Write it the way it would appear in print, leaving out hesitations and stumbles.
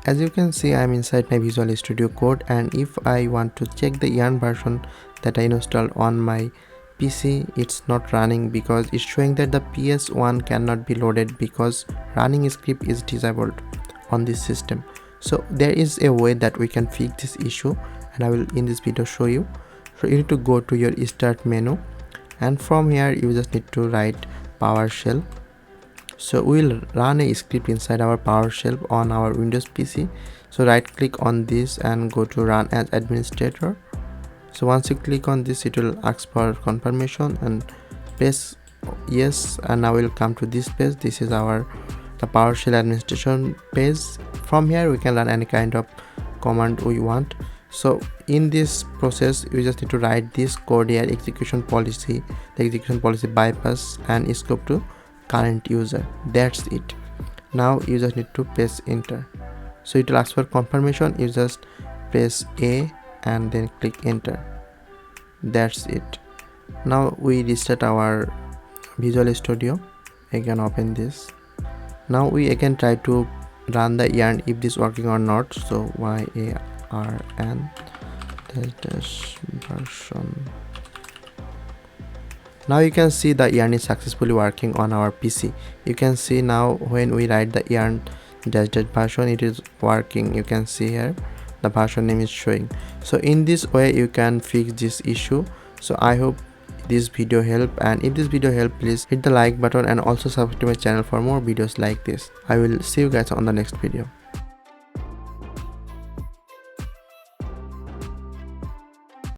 As you can see, I am inside my Visual Studio Code, and if I want to check the yarn version that I installed on my PC, it's not running because it's showing that the ps1 cannot be loaded because running script is disabled on this system. So there is a way that we can fix this issue, and I will in this video show you. So you need to go to your start menu, and from here you just need to write PowerShell. So we'll run a script inside our PowerShell on our Windows PC. So right click on this and go to run as administrator. So once you click on this, it will ask for confirmation and press yes, and now we'll come to this page. This is the PowerShell administration page. From here we can run any kind of command we want. So in this process you just need to write this code here: execution policy, the execution policy bypass and scope to current user. That's it. Now you just need to press enter. So it will ask for confirmation. You just press A and then click enter. That's it. Now we restart our Visual Studio. Again open this. Now we again try to run the yarn if this working or not. So yarn dash version. Now you can see the yarn is successfully working on our PC. You can see now when we write the yarn dash version, it is working. You can see here the version name is showing. So in this way you can fix this issue. So I hope this video helped, and if this video helped, please hit the like button and also subscribe to my channel for more videos like this. I will see you guys on the next video.